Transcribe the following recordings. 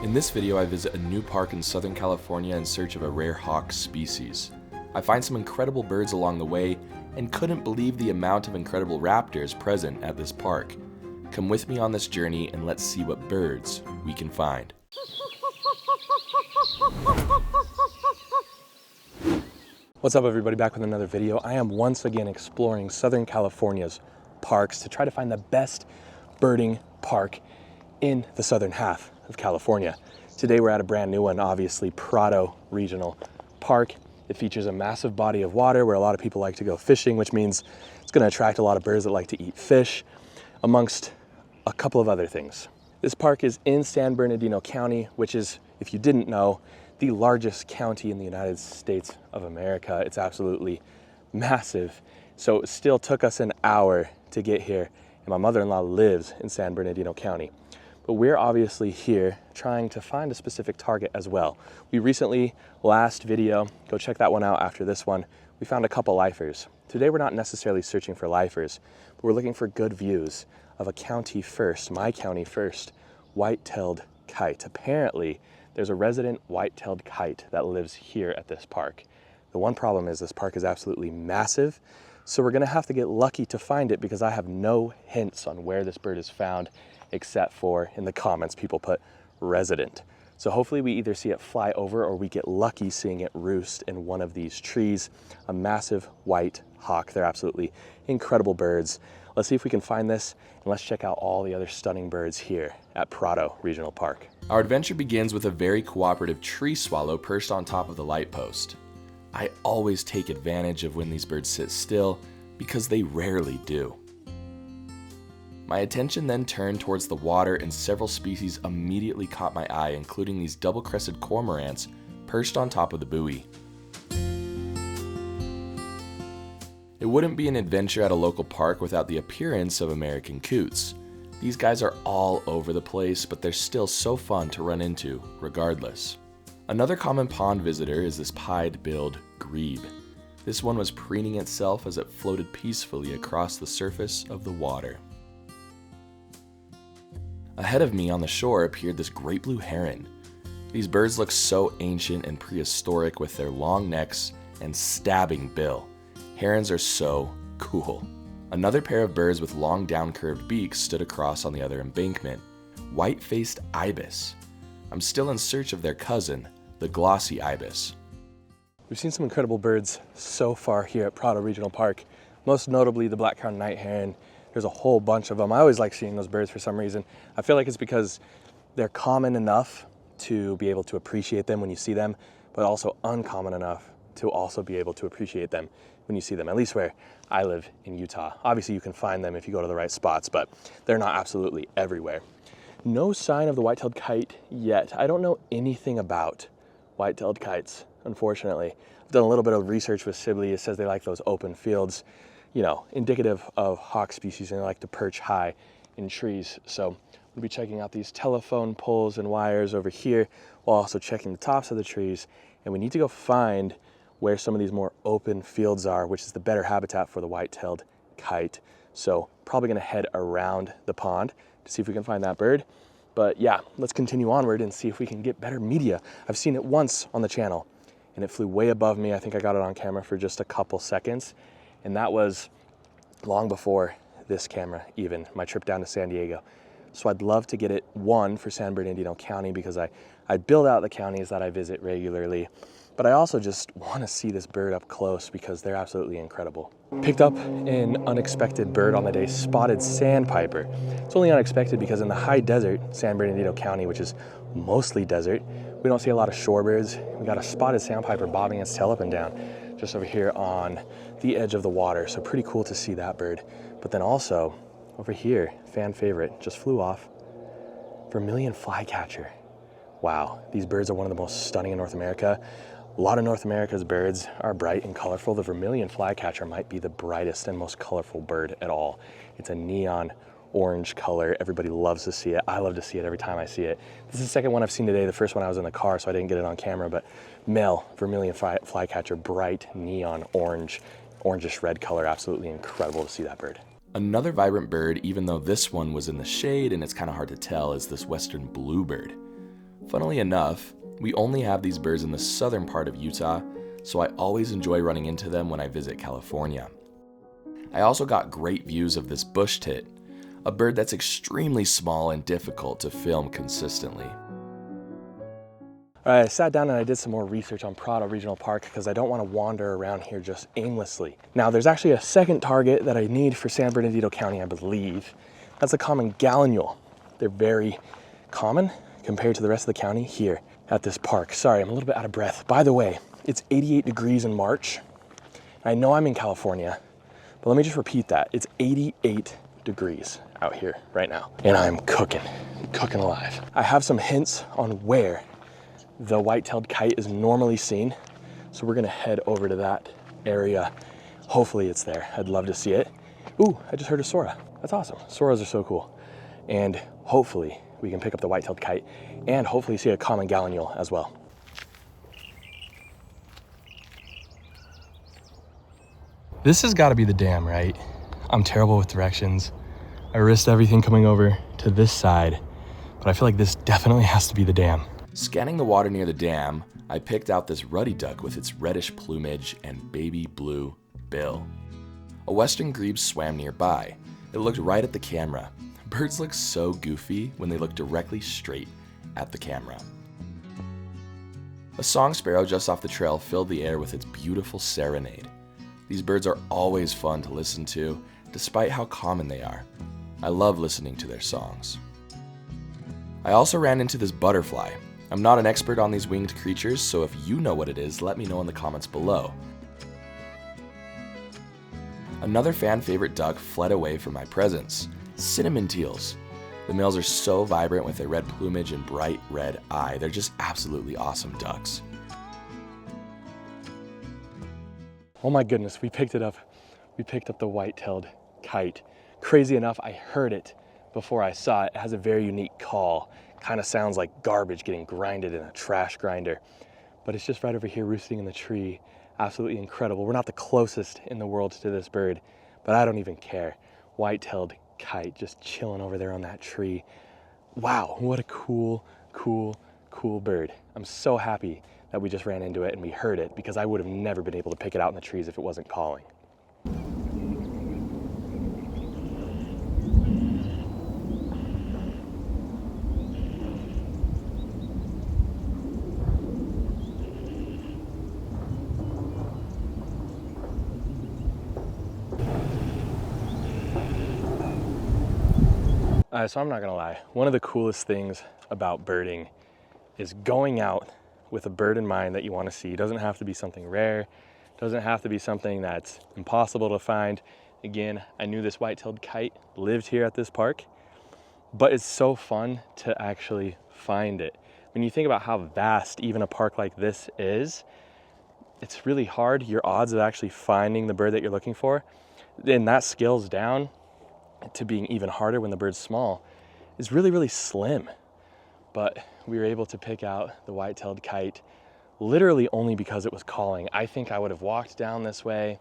In this video, I visit a new park in Southern California in search of a rare hawk species. I find some incredible birds along the way and couldn't believe the amount of incredible raptors present at this park. Come with me on this journey and let's see what birds we can find. What's up everybody, back with another video. I am once again exploring Southern California's parks to try to find the best birding park in the southern half of California. Today we're at a brand new one, obviously Prado Regional Park. It features a massive body of water where a lot of people like to go fishing, which means it's going to attract a lot of birds that like to eat fish, amongst a couple of other things. This park is in San Bernardino County, which is, if you didn't know, the largest county in the United States of America. It's absolutely massive. So it still took us an hour to get here, and my mother-in-law lives in San Bernardino County. But we're obviously here trying to find a specific target as well. We recently, last video, go check that one out after this one, we found a couple lifers. Today we're not necessarily searching for lifers, but we're looking for good views of a county first, my county first, white-tailed kite. Apparently, there's a resident white-tailed kite that lives here at this park. The one problem is this park is absolutely massive, so we're gonna have to get lucky to find it because I have no hints on where this bird is found, except for in the comments people put resident. So hopefully we either see it fly over or we get lucky seeing it roost in one of these trees. A massive white hawk. They're absolutely incredible birds. Let's see if we can find this, and let's check out all the other stunning birds here at Prado Regional Park. Our adventure begins with a very cooperative tree swallow perched on top of the light post. I always take advantage of when these birds sit still because they rarely do. My attention then turned towards the water, and several species immediately caught my eye, including these double-crested cormorants perched on top of the buoy. It wouldn't be an adventure at a local park without the appearance of American coots. These guys are all over the place, but they're still so fun to run into, regardless. Another common pond visitor is this pied-billed grebe. This one was preening itself as it floated peacefully across the surface of the water. Ahead of me on the shore appeared this great blue heron. These birds look so ancient and prehistoric with their long necks and stabbing bill. Herons are so cool. Another pair of birds with long down-curved beaks stood across on the other embankment. White-faced ibis. I'm still in search of their cousin, the glossy ibis. We've seen some incredible birds so far here at Prado Regional Park, most notably the black-crowned night heron. There's a whole bunch of them. I always like seeing those birds for some reason. I feel like it's because they're common enough to be able to appreciate them when you see them, but also uncommon enough to also be able to appreciate them when you see them, at least where I live in Utah. Obviously you can find them if you go to the right spots, but they're not absolutely everywhere. No sign of the white-tailed kite yet. I don't know anything about white-tailed kites, unfortunately. I've done a little bit of research with Sibley. It says they like those open fields, you know, indicative of hawk species, and they like to perch high in trees. So we'll be checking out these telephone poles and wires over here while also checking the tops of the trees. And we need to go find where some of these more open fields are, which is the better habitat for the white-tailed kite. So probably gonna head around the pond to see if we can find that bird. But yeah, let's continue onward and see if we can get better media. I've seen it once on the channel and it flew way above me. I think I got it on camera for just a couple seconds. And that was long before this camera even, my trip down to San Diego. So I'd love to get it, one, for San Bernardino County, because I build out the counties that I visit regularly, but I also just want to see this bird up close because they're absolutely incredible. Picked up an unexpected bird on the day, spotted sandpiper. It's only unexpected because in the high desert, San Bernardino County, which is mostly desert, we don't see a lot of shorebirds. We got a spotted sandpiper bobbing its tail up and down just over here on the edge of the water. So pretty cool to see that bird. But then also over here, fan favorite, just flew off, vermilion flycatcher. Wow, these birds are one of the most stunning in North America. A lot of North America's birds are bright and colorful. The vermilion flycatcher might be the brightest and most colorful bird at all. It's a neon orange color. Everybody loves to see it. I love to see it every time I see it. This is the second one I've seen today. The first one I was in the car, so I didn't get it on camera, but male vermilion flycatcher, bright neon orange, orangish red color. Absolutely incredible to see that bird. Another vibrant bird, even though this one was in the shade and it's kind of hard to tell, is this western bluebird. Funnily enough, we only have these birds in the southern part of Utah, so I always enjoy running into them when I visit California. I also got great views of this bush tit, a bird that's extremely small and difficult to film consistently. All right, I sat down and I did some more research on Prado Regional Park because I don't want to wander around here just aimlessly. Now, there's actually a second target that I need for San Bernardino County, I believe. That's a common gallinule. They're very common compared to the rest of the county here at this park. Sorry, I'm a little bit out of breath. By the way, it's 88 degrees in March. I know I'm in California, but let me just repeat that. It's 88 degrees out here right now, and I'm cooking alive. I have some hints on where the white-tailed kite is normally seen, so we're gonna head over to that area. Hopefully it's there. I'd love to see it. Ooh, I just heard a sora. That's awesome. Soras are so cool. And hopefully we can pick up the white-tailed kite and hopefully see a common gallinule as well. This has got to be the dam, right? I'm terrible with directions. I risked everything coming over to this side, but I feel like this definitely has to be the dam. Scanning the water near the dam, I picked out this ruddy duck with its reddish plumage and baby blue bill. A western grebe swam nearby. It looked right at the camera. Birds look so goofy when they look directly straight at the camera. A song sparrow just off the trail filled the air with its beautiful serenade. These birds are always fun to listen to, despite how common they are. I love listening to their songs. I also ran into this butterfly. I'm not an expert on these winged creatures, so if you know what it is, let me know in the comments below. Another fan favorite duck fled away from my presence. Cinnamon teals. The males are so vibrant with their red plumage and bright red eye. They're just absolutely awesome ducks. Oh my goodness, we picked it up. We picked up the white-tailed kite. Crazy enough, I heard it before I saw it. It has a very unique call. Kind of sounds like garbage getting grinded in a trash grinder. But it's just right over here roosting in the tree. Absolutely incredible. We're not the closest in the world to this bird, but I don't even care. White-tailed kite just chilling over there on that tree. Wow, what a cool bird. I'm so happy that we just ran into it and we heard it, because I would have never been able to pick it out in the trees if it wasn't calling. So I'm not gonna lie, one of the coolest things about birding is going out with a bird in mind that you want to see. It doesn't have to be something rare, it doesn't have to be something that's impossible to find. Again, I knew this white-tailed kite lived here at this park, but it's so fun to actually find it. When you think about how vast even a park like this is, it's really hard. Your odds of actually finding the bird that you're looking for, then that scales down to being even harder when the bird's small, is really slim. But we were able to pick out the white-tailed kite literally only because it was calling. I think I would have walked down this way,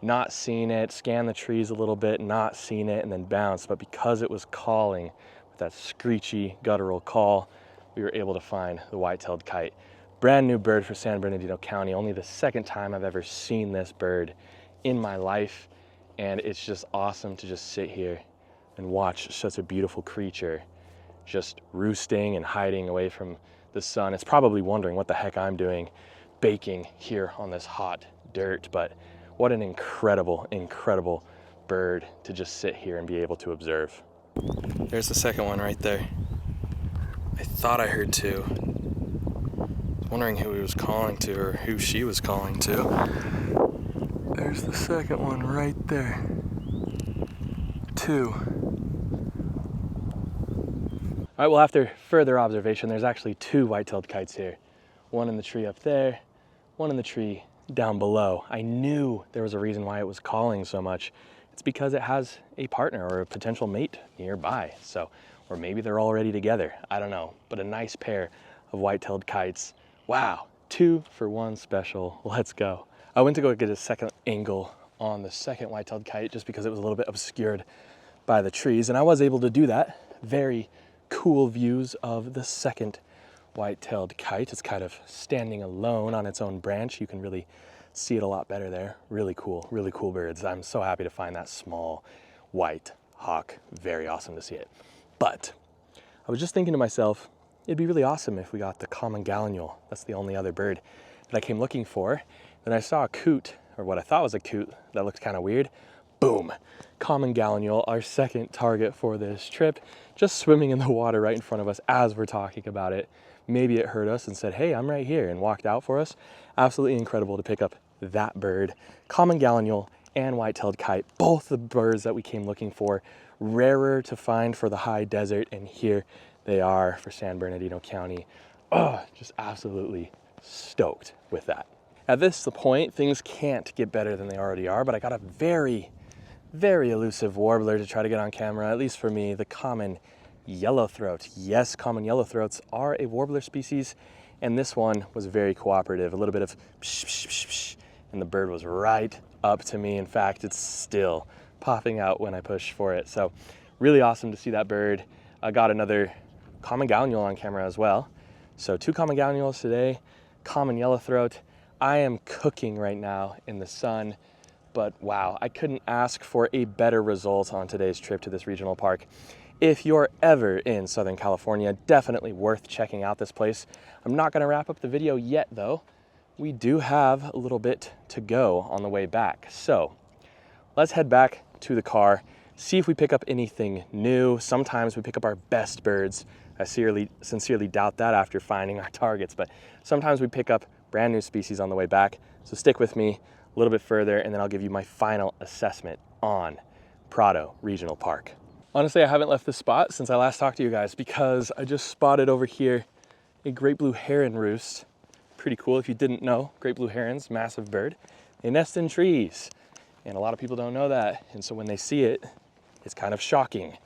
not seen it, scanned the trees a little bit, not seen it, and then bounced. But because it was calling with that screechy guttural call, we were able to find the white-tailed kite. Brand new bird for San Bernardino County. Only the second time I've ever seen this bird in my life. And it's just awesome to just sit here and watch such a beautiful creature just roosting and hiding away from the sun. It's probably wondering what the heck I'm doing baking here on this hot dirt, but what an incredible bird to just sit here and be able to observe. There's the second one right there. I thought I heard two. I was wondering who he was calling to, or who she was calling to. There's the second one right there. Two. All right, well, after further observation, there's actually two white-tailed kites here. One in the tree up there, one in the tree down below. I knew there was a reason why it was calling so much. It's because it has a partner or a potential mate nearby. So, or maybe they're already together. I don't know, but a nice pair of white-tailed kites. Wow, 2 for 1 special. Let's go. I went to go get a second angle on the second white-tailed kite just because it was a little bit obscured by the trees, and I was able to do that. Very cool views of the second white-tailed kite. It's kind of standing alone on its own branch. You can really see it a lot better there. Really cool birds. I'm so happy to find that small white hawk. Very awesome to see it. But I was just thinking to myself, it'd be really awesome if we got the common gallinule. That's the only other bird that I came looking for. Then I saw a coot, or what I thought was a coot, that looked kind of weird. Boom, common gallinule, our second target for this trip, just swimming in the water right in front of us as we're talking about it. Maybe it heard us and said, hey, I'm right here, and walked out for us. Absolutely incredible to pick up that bird. Common gallinule and white-tailed kite, both the birds that we came looking for. Rarer to find for the high desert, and here they are for San Bernardino County. Oh, just absolutely stoked with that. At this point, things can't get better than they already are, but I got a very elusive warbler to try to get on camera, at least for me, the common yellowthroat. Yes, common yellowthroats are a warbler species, and this one was very cooperative. A little bit of psh, psh, psh, psh, and the bird was right up to me. In fact, it's still popping out when I push for it. So really awesome to see that bird. I got another common gallinule on camera as well. So 2 common gallinules today, common yellowthroat. I am cooking right now in the sun, but wow, I couldn't ask for a better result on today's trip to this regional park. If you're ever in Southern California, definitely worth checking out this place. I'm not gonna wrap up the video yet though. We do have a little bit to go on the way back. So let's head back to the car, see if we pick up anything new. Sometimes we pick up our best birds. I sincerely doubt that after finding our targets, but sometimes we pick up brand new species on the way back. So stick with me a little bit further, and then I'll give you my final assessment on Prado Regional Park. Honestly, I haven't left this spot since I last talked to you guys because I just spotted over here a great blue heron roost. Pretty cool. If you didn't know, great blue herons, massive bird. They nest in trees, and a lot of people don't know that. And so when they see it, it's kind of shocking.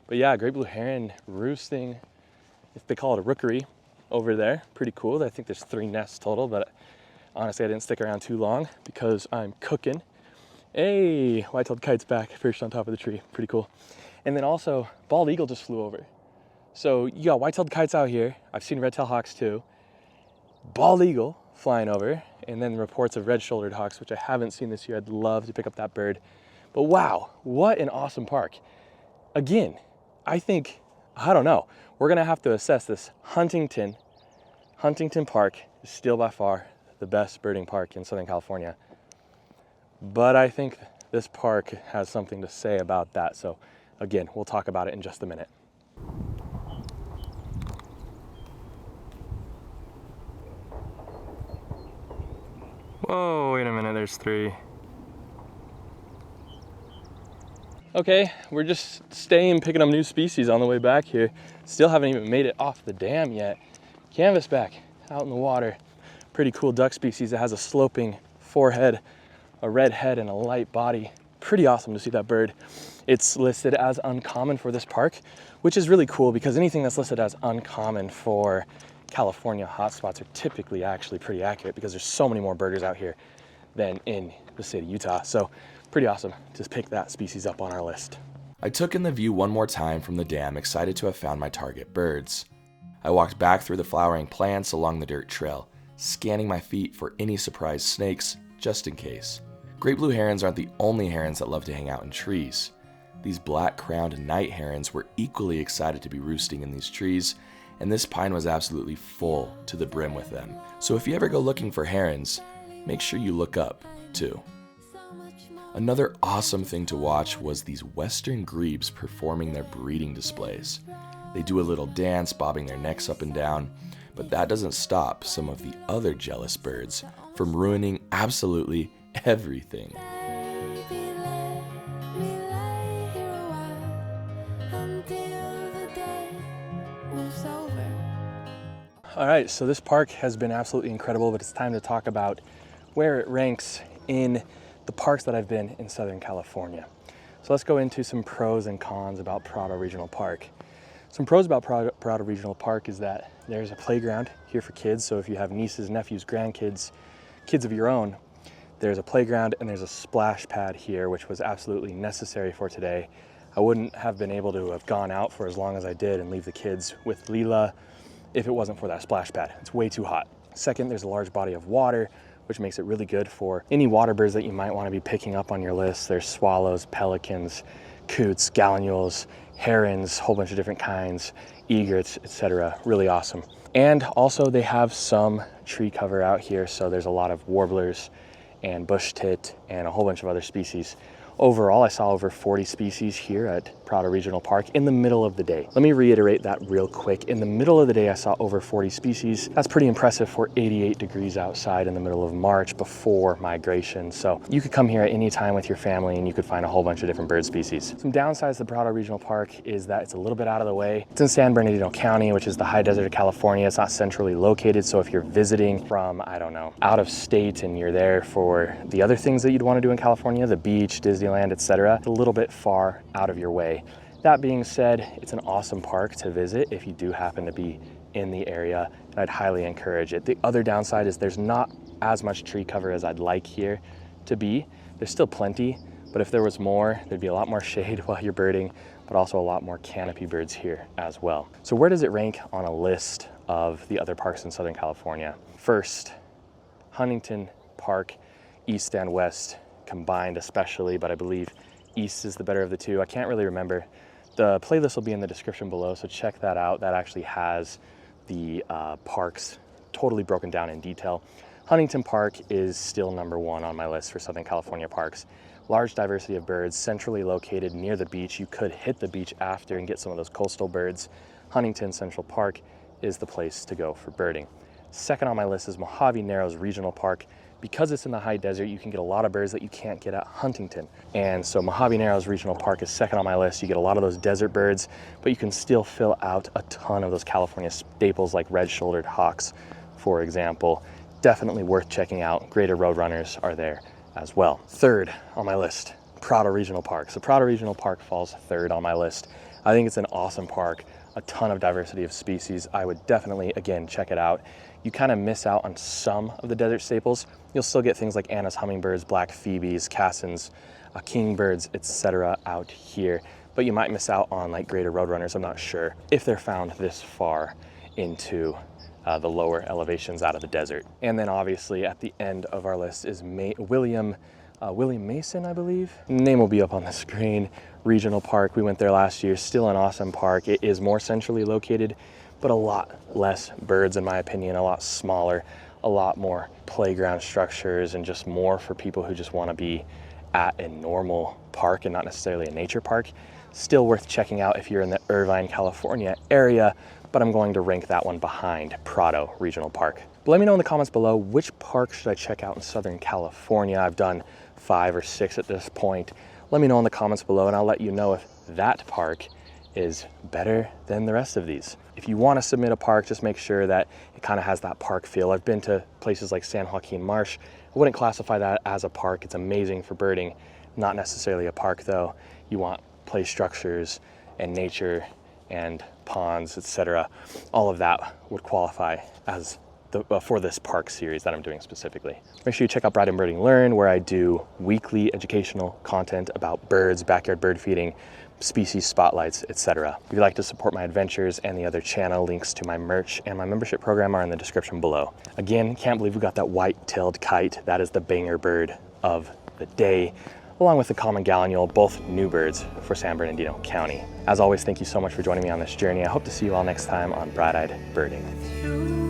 But yeah, great blue heron roosting, if they call it a rookery, over there. Pretty cool. I think there's 3 nests total, but honestly, I didn't stick around too long because I'm cooking. Hey, white-tailed kite's back, perched on top of the tree. Pretty cool. And then also, bald eagle just flew over. So you got white-tailed kites out here. I've seen red-tailed hawks too. Bald eagle flying over, and then reports of red-shouldered hawks, which I haven't seen this year. I'd love to pick up that bird. But wow, what an awesome park. Again, I think, I don't know, we're gonna have to assess this. Huntington Park is still by far the best birding park in Southern California. But I think this park has something to say about that. So again, we'll talk about it in just a minute. Whoa, wait a minute, there's 3. Okay, we're just staying, picking up new species on the way back here. Still haven't even made it off the dam yet. Canvasback out in the water. Pretty cool duck species that has a sloping forehead, a red head, and a light body. Pretty awesome to see that bird. It's listed as uncommon for this park, which is really cool because anything that's listed as uncommon for California hotspots are typically actually pretty accurate because there's so many more birders out here than in the state of Utah. So pretty awesome to pick that species up on our list. I took in the view one more time from the dam, excited to have found my target birds. I walked back through the flowering plants along the dirt trail, scanning my feet for any surprise snakes, just in case. Great blue herons aren't the only herons that love to hang out in trees. These black-crowned night herons were equally excited to be roosting in these trees, and this pine was absolutely full to the brim with them. So if you ever go looking for herons, make sure you look up, too. Another awesome thing to watch was these western grebes performing their breeding displays. They do a little dance, bobbing their necks up and down, but that doesn't stop some of the other jealous birds from ruining absolutely everything. All right, so this park has been absolutely incredible, but it's time to talk about where it ranks in the parks that I've been in Southern California. So let's go into some pros and cons about Prado Regional Park. Some pros about Prado Regional Park is that there's a playground here for kids. So if you have nieces, nephews, grandkids, kids of your own, there's a playground and there's a splash pad here, which was absolutely necessary for today. I wouldn't have been able to have gone out for as long as I did and leave the kids with Leela if it wasn't for that splash pad. It's way too hot. Second, there's a large body of water, which makes it really good for any water birds that you might want to be picking up on your list. There's swallows, pelicans, coots, gallinules, herons, a whole bunch of different kinds, egrets, etc. Really awesome. And also they have some tree cover out here, so there's a lot of warblers and bush tit and a whole bunch of other species. Overall, I saw over 40 species here at Prado Regional Park in the middle of the day. Let me reiterate that real quick. In the middle of the day, I saw over 40 species. That's pretty impressive for 88 degrees outside in the middle of March before migration. So you could come here at any time with your family and you could find a whole bunch of different bird species. Some downsides to the Prado Regional Park is that it's a little bit out of the way. It's in San Bernardino County, which is the high desert of California. It's not centrally located. So if you're visiting from, I don't know, out of state and you're there for the other things that you'd want to do in California, the beach, Disneyland, etc., it's a little bit far out of your way. That being said, it's an awesome park to visit if you do happen to be in the area, and I'd highly encourage it. The other downside is there's not as much tree cover as I'd like here to be. There's still plenty, but if there was more, there'd be a lot more shade while you're birding, but also a lot more canopy birds here as well. So where does it rank on a list of the other parks in Southern California? First, Huntington Park, east and west combined especially, but I believe east is the better of the two. I can't really remember. The playlist will be in the description below, so check that out. That actually has the parks totally broken down in detail. Huntington Park is still #1 on my list for Southern California parks. Large diversity of birds, centrally located near the beach. You could hit the beach after and get some of those coastal birds. Huntington Central Park is the place to go for birding. Second on my list is Mojave Narrows Regional Park. Because it's in the high desert, you can get a lot of birds that you can't get at Huntington. And so Mojave Narrows Regional Park is second on my list. You get a lot of those desert birds, but you can still fill out a ton of those California staples like red-shouldered hawks, for example. Definitely worth checking out. Greater roadrunners are there as well. Third on my list, Prado Regional Park. So Prado Regional Park falls third on my list. I think it's an awesome park, a ton of diversity of species. I would definitely, again, check it out. You kind of miss out on some of the desert staples. You'll still get things like Anna's hummingbirds, black phoebes, cassins, kingbirds, etc. out here, but you might miss out on like greater roadrunners. I'm not sure if they're found this far into the lower elevations out of the desert. And then obviously at the end of our list is William Mason, I believe. Name will be up on the screen. Regional Park, we went there last year. Still an awesome park. It is more centrally located, but a lot less birds in my opinion, a lot smaller, a lot more playground structures, and just more for people who just want to be at a normal park and not necessarily a nature park. Still worth checking out if you're in the Irvine, California area, but I'm going to rank that one behind Prado Regional Park. But let me know in the comments below, which park should I check out in Southern California? I've done 5 or 6 at this point. Let me know in the comments below and I'll let you know if that park is better than the rest of these. If you want to submit a park, just make sure that it kind of has that park feel. I've been to places like San Joaquin Marsh. I wouldn't classify that as a park. It's amazing for birding, not necessarily a park though. You want play structures and nature and ponds, etc. All of that would qualify as for this park series that I'm doing specifically. Make sure you check out Bride and Birding Learn, where I do weekly educational content about birds, backyard bird feeding, species spotlights, etc. If you'd like to support my adventures and the other channel, links to my merch and my membership program are in the description below. Again, can't believe we got that white-tailed kite. That is the banger bird of the day, along with the common gallinule, both new birds for San Bernardino County. As always, thank you so much for joining me on this journey. I hope to see you all next time on Bright-Eyed Birding.